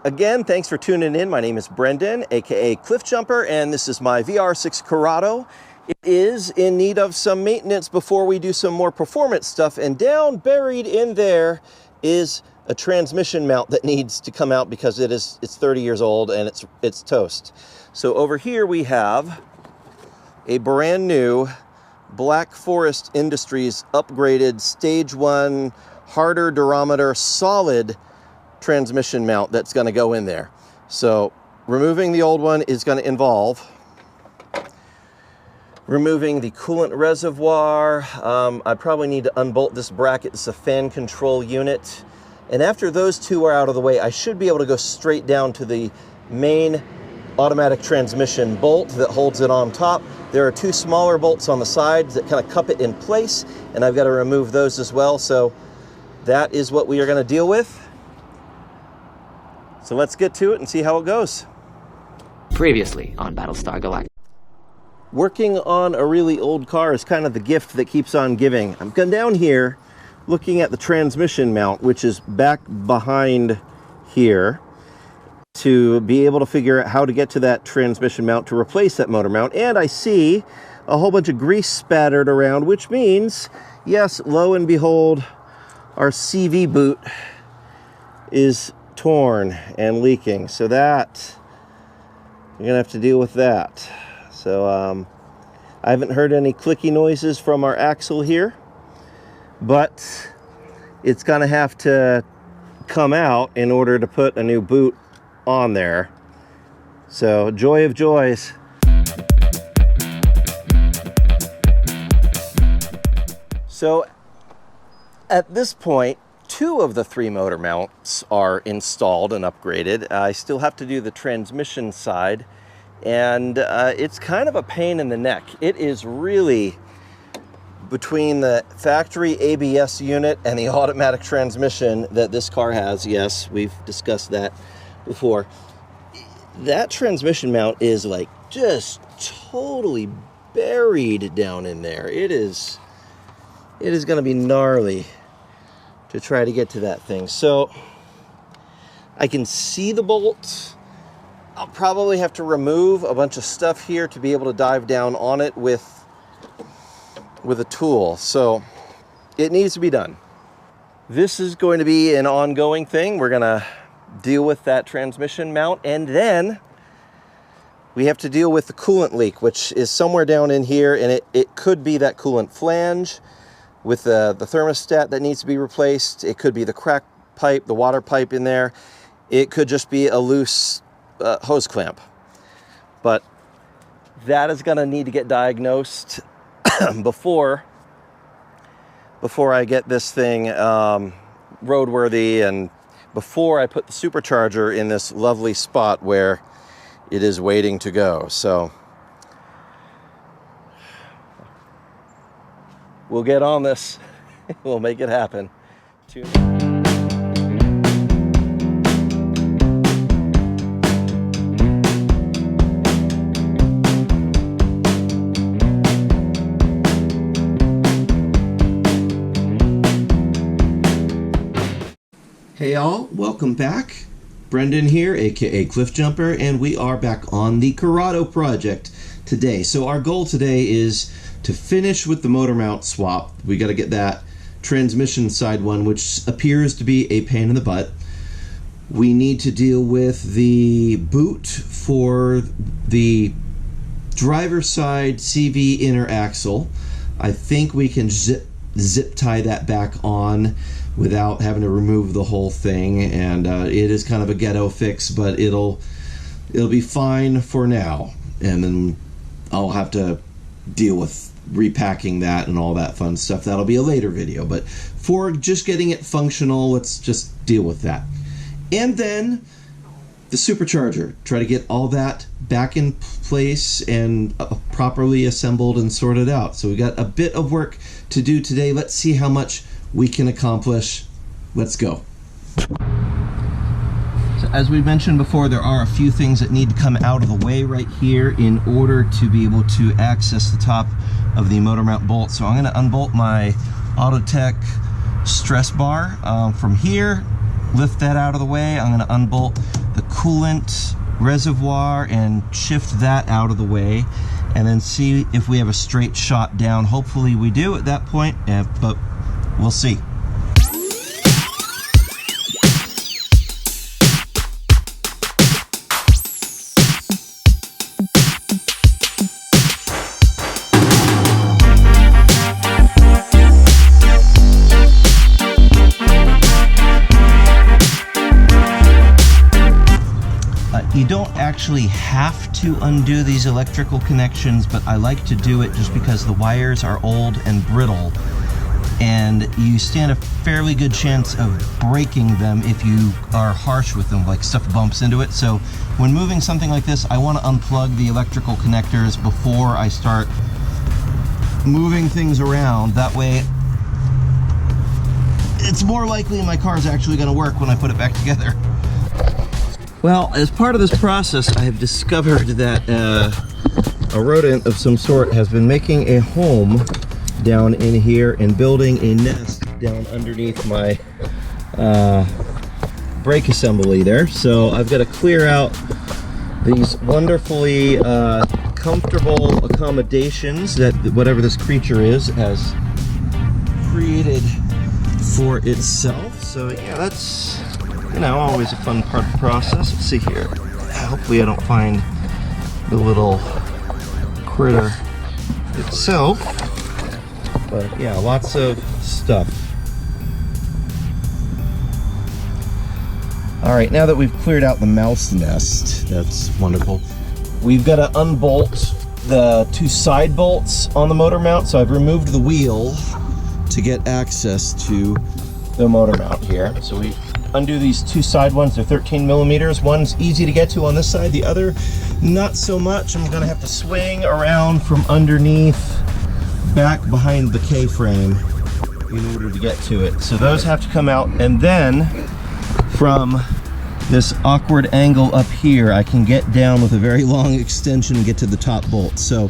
Again, thanks for tuning in. My name is Brendan, aka Cliff Jumper, and this is my VR6 Corrado. It is in need of some maintenance before we do some more performance stuff, and down buried in there is a transmission mount that needs to come out because it's 30 years old and it's toast. So over here we have a brand new Black Forest Industries upgraded stage 1 harder durometer solid transmission mount that's going to go in there. So removing the old one is going to involve removing the coolant reservoir. I probably need to unbolt this bracket. It's a fan control unit. And after those two are out of the way, I should be able to go straight down to the main automatic transmission bolt that holds it on top. There are two smaller bolts on the sides that kind of cup it in place, and I've got to remove those as well. So that is what we are going to deal with. So let's get to it and see how it goes. Previously on Battlestar Galactica. Working on a really old car is kind of the gift that keeps on giving. I'm going down here looking at the transmission mount, which is back behind here, to be able to figure out how to get to that transmission mount to replace that motor mount. And I see a whole bunch of grease spattered around, which means, yes, lo and behold, our CV boot is torn and leaking. So that, you're gonna have to deal with that. So I haven't heard any clicky noises from our axle here, but it's gonna have to come out in order to put a new boot on there. So joy of joys. So at this point, 2 of the 3 motor mounts are installed and upgraded. I still have to do the transmission side, and it's kind of a pain in the neck. It is really, between the factory ABS unit and the automatic transmission that this car has, yes, we've discussed that before, that transmission mount is like just totally buried down in there. It is going to be gnarly to try to get to that thing. So I can see the bolts. I'll probably have to remove a bunch of stuff here to be able to dive down on it with a tool. So it needs to be done. This is going to be an ongoing thing. We're gonna deal with that transmission mount, and then we have to deal with the coolant leak, which is somewhere down in here, and it could be that coolant flange with the thermostat that needs to be replaced. It could be the crack pipe, the water pipe in there. It could just be a loose hose clamp. But that is gonna need to get diagnosed before I get this thing roadworthy, and before I put the supercharger in this lovely spot where it is waiting to go. So we'll get on this. We'll make it happen. Hey y'all, welcome back. Brendan here, aka Cliff Jumper, and we are back on the Corrado project today. So our goal today is to finish with the motor mount swap. We got to get that transmission side one, which appears to be a pain in the butt. We need to deal with the boot for the driver's side CV inner axle. I think we can zip tie that back on without having to remove the whole thing, and it is kind of a ghetto fix, but it'll be fine for now, and then I'll have to deal with repacking that and all that fun stuff. That'll be a later video, but for just getting it functional, let's just deal with that. And then the supercharger, try to get all that back in place and properly assembled and sorted out. So we got a bit of work to do today. Let's see how much we can accomplish. Let's go. So as we mentioned before, there are a few things that need to come out of the way right here in order to be able to access the top of the motor mount bolt. So I'm going to unbolt my Autotech stress bar from here, lift that out of the way. I'm going to unbolt the coolant reservoir and shift that out of the way, and then see if we have a straight shot down. Hopefully we do at that point, but we'll see. You don't actually have to undo these electrical connections, but I like to do it just because the wires are old and brittle, and you stand a fairly good chance of breaking them if you are harsh with them, like stuff bumps into it. So when moving something like this, I want to unplug the electrical connectors before I start moving things around. That way it's more likely my car is actually going to work when I put it back together. Well, as part of this process, I have discovered that a rodent of some sort has been making a home down in here and building a nest down underneath my brake assembly there. So I've got to clear out these wonderfully comfortable accommodations that whatever this creature is has created for itself. So yeah, that's, you know, always a fun part of the process. Let's see here. Hopefully I don't find the little critter itself. But yeah, lots of stuff. All right, now that we've cleared out the mouse nest, that's wonderful. We've got to unbolt the two side bolts on the motor mount. So I've removed the wheel to get access to the motor mount here. So we undo these two side ones. They're 13 millimeters. One's easy to get to on this side, the other not so much. I'm gonna have to swing around from underneath back behind the K-frame in order to get to it. So those have to come out, and then from this awkward angle up here, I can get down with a very long extension and get to the top bolt. So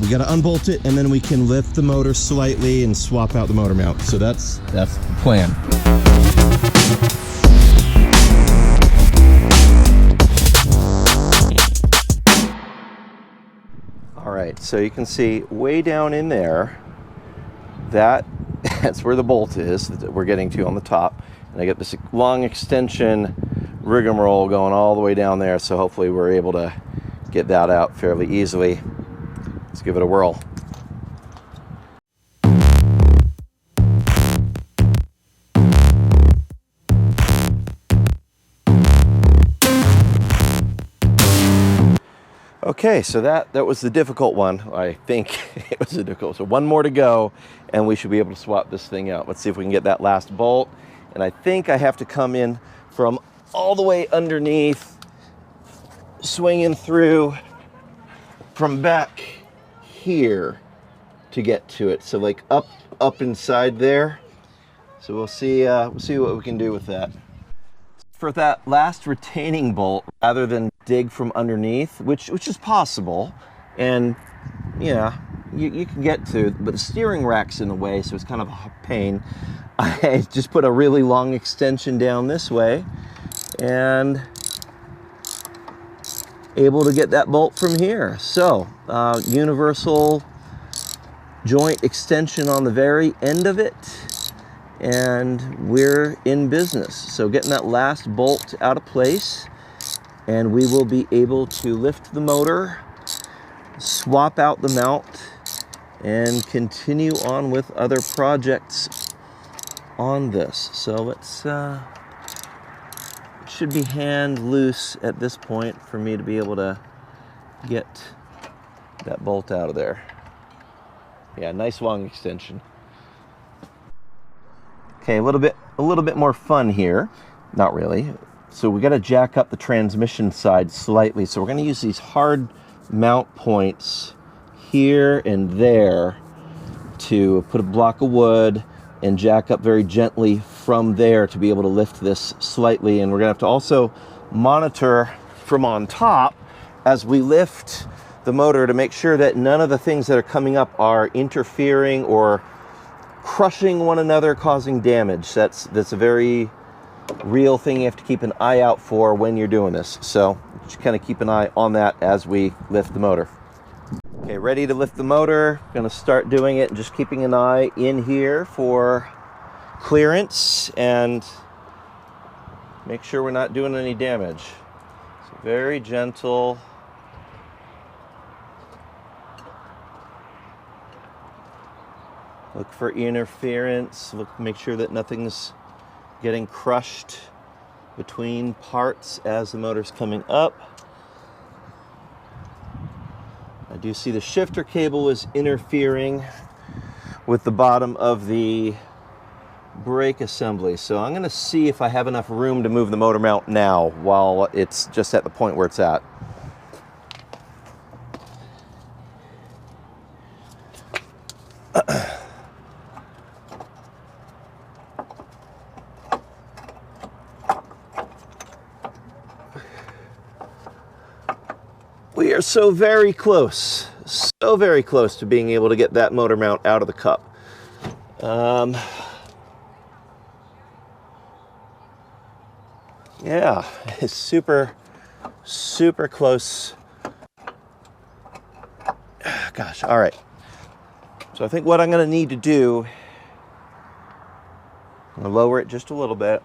we got to unbolt it, and then we can lift the motor slightly and swap out the motor mount. So that's the plan. All right, so you can see way down in there, that's where the bolt is that we're getting to on the top. And I get this long extension rigmarole going all the way down there, so hopefully we're able to get that out fairly easily. Let's give it a whirl. Okay, so that was the difficult one. I think it was the difficult. So one more to go, and we should be able to swap this thing out. Let's see if we can get that last bolt. And I think I have to come in from all the way underneath, swinging through from back here to get to it. So like up inside there. So we'll see what we can do with that. For that last retaining bolt, rather than dig from underneath, which is possible, and yeah, you can get to, but the steering rack's in the way, so it's kind of a pain. I just put a really long extension down this way and able to get that bolt from here. So universal joint extension on the very end of it, and we're in business. So getting that last bolt out of place, and we will be able to lift the motor, swap out the mount, and continue on with other projects on this. So let's it should be hand loose at this point for me to be able to get that bolt out of there. Yeah, nice long extension. Okay, a little bit more fun here. Not really. So we got to jack up the transmission side slightly. So we're going to use these hard mount points here and there to put a block of wood and jack up very gently from there to be able to lift this slightly. And we're going to have to also monitor from on top as we lift the motor to make sure that none of the things that are coming up are interfering or crushing one another, causing damage. That's a very real thing you have to keep an eye out for when you're doing this. So just kind of keep an eye on that as we lift the motor. Okay, ready to lift the motor. Gonna start doing it, just keeping an eye in here for clearance and make sure we're not doing any damage. So very gentle. Look for interference. Make sure that nothing's getting crushed between parts as the motor's coming up. I do see the shifter cable is interfering with the bottom of the brake assembly. So I'm going to see if I have enough room to move the motor mount now while it's just at the point where it's at. We are so very close to being able to get that motor mount out of the cup. Yeah, it's super close. Gosh, all right. So I think what I'm going to need to do, I'm going to lower it just a little bit.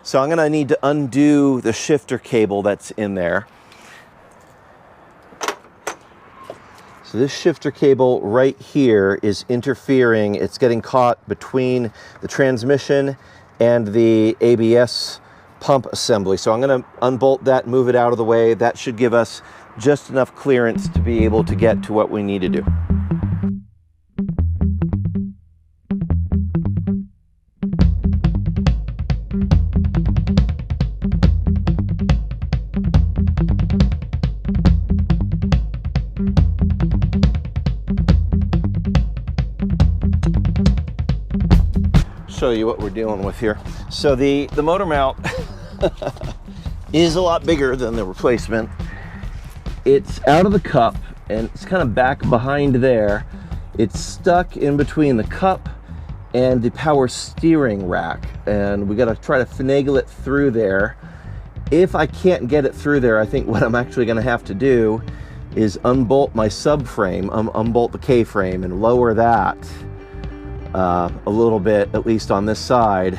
So I'm going to need to undo the shifter cable that's in there. So this shifter cable right here is interfering. It's getting caught between the transmission and the ABS pump assembly. So I'm going to unbolt that, move it out of the way. That should give us just enough clearance to be able to get to what we need to do. Show you what we're dealing with here. So the motor mount is a lot bigger than the replacement. It's out of the cup and it's kind of back behind there. It's stuck in between the cup and the power steering rack, and we got to try to finagle it through there. If I can't get it through there, I think what I'm actually going to have to do is unbolt my subframe, unbolt the K-frame and lower that a little bit, at least on this side,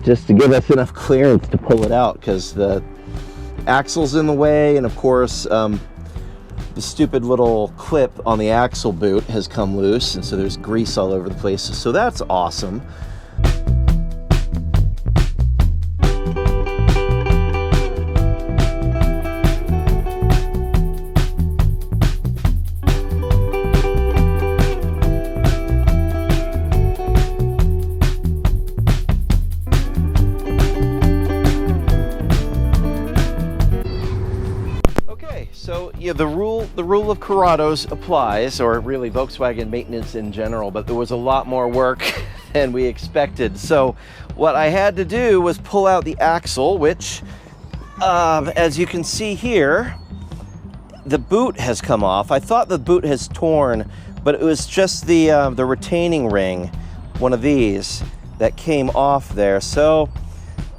just to give us enough clearance to pull it out, because the axle's in the way, and of course the stupid little clip on the axle boot has come loose, and so there's grease all over the place. So that's awesome. So yeah, the rule of Corrado's applies, or really Volkswagen maintenance in general, but there was a lot more work than we expected. So what I had to do was pull out the axle, which as you can see here, the boot has come off. I thought the boot has torn, but it was just the retaining ring, one of these, that came off there. So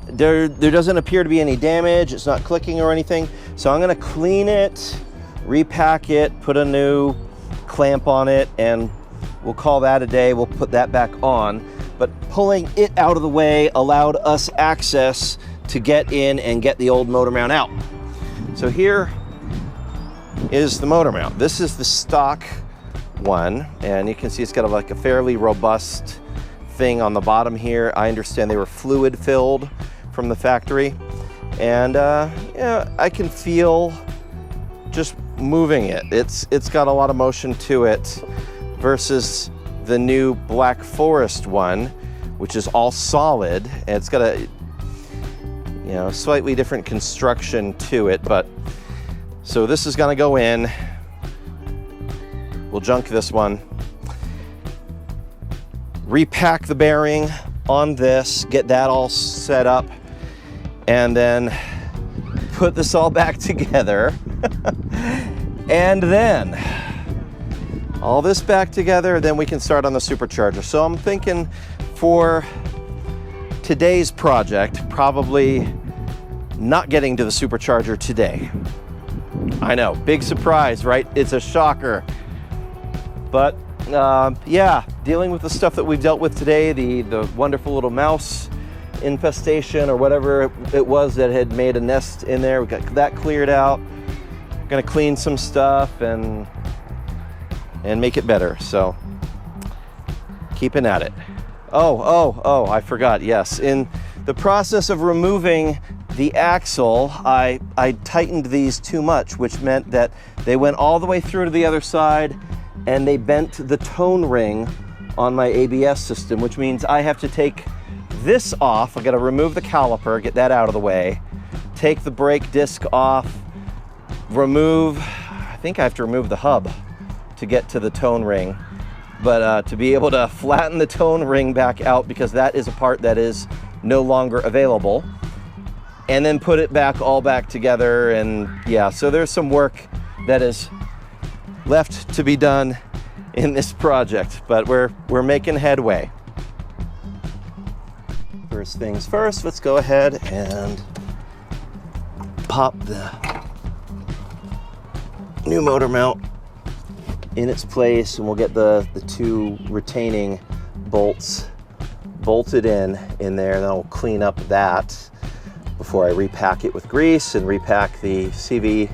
there doesn't appear to be any damage. It's not clicking or anything. So I'm gonna clean it, repack it, put a new clamp on it, and we'll call that a day. We'll put that back on. But pulling it out of the way allowed us access to get in and get the old motor mount out. So here is the motor mount. This is the stock one, and you can see it's got like a fairly robust thing on the bottom here. I understand they were fluid filled from the factory, and yeah, I can feel just moving it. It's got a lot of motion to it versus the new Black Forest one, which is all solid, and it's got a slightly different construction to it. But so this is gonna go in. We'll junk this one, repack the bearing on this, get that all set up, and then put this all back together. And then all this back together, then we can start on the supercharger. So I'm thinking for today's project, probably not getting to the supercharger today. I know, big surprise, right? It's a shocker. But yeah, dealing with the stuff that we've dealt with today, the wonderful little mouse infestation or whatever it was that had made a nest in there, we got that cleared out. Gonna clean some stuff and make it better, so keeping at it. Oh, I forgot, yes. In the process of removing the axle, I tightened these too much, which meant that they went all the way through to the other side and they bent the tone ring on my ABS system, which means I have to take this off. I gotta remove the caliper, get that out of the way, take the brake disc off, I think I have to remove the hub to get to the tone ring. But to be able to flatten the tone ring back out, because that is a part that is no longer available, and then put it all back together. And yeah, so there's some work that is left to be done in this project, but we're making headway. First things first, let's go ahead and pop the new motor mount in its place, and we'll get the two retaining bolts bolted in there, and then I'll clean up that before I repack it with grease and repack the CV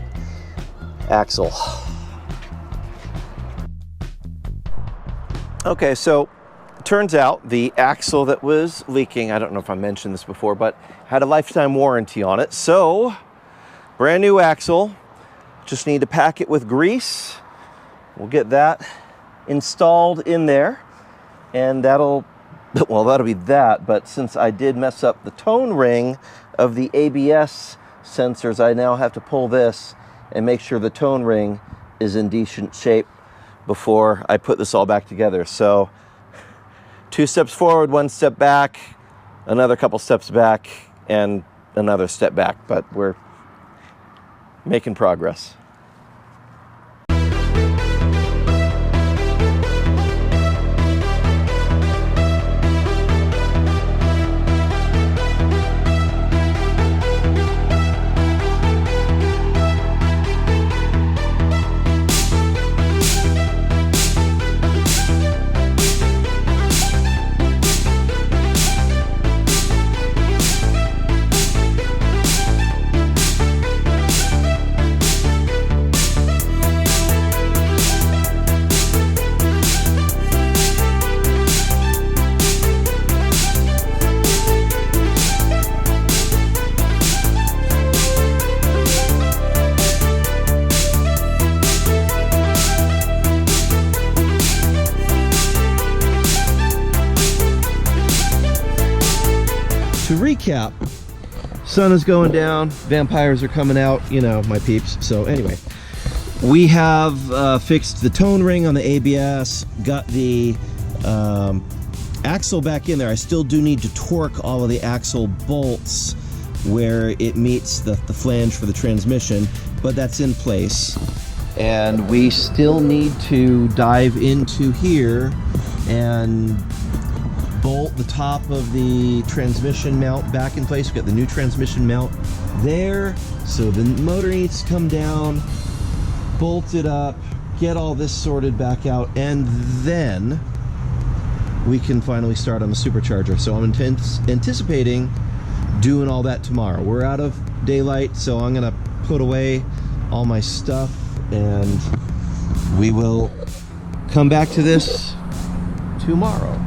axle. Okay, so it turns out the axle that was leaking, I don't know if I mentioned this before, but had a lifetime warranty on it. So brand new axle, just need to pack it with grease. We'll get that installed in there, and that'll be that. But since I did mess up the tone ring of the ABS sensors, I now have to pull this and make sure the tone ring is in decent shape before I put this all back together. So 2 steps forward, 1 step back, another couple steps back, and another step back, but we're making progress. To recap, sun is going down, vampires are coming out, you know, my peeps. So anyway, we have fixed the tone ring on the ABS, got the axle back in there. I still do need to torque all of the axle bolts where it meets the flange for the transmission, but that's in place. And we still need to dive into here and bolt the top of the transmission mount back in place. We've got the new transmission mount there, so the motor needs to come down, bolt it up, get all this sorted back out, and then we can finally start on the supercharger. So I'm anticipating doing all that tomorrow. We're out of daylight, so I'm gonna put away all my stuff and we will come back to this tomorrow.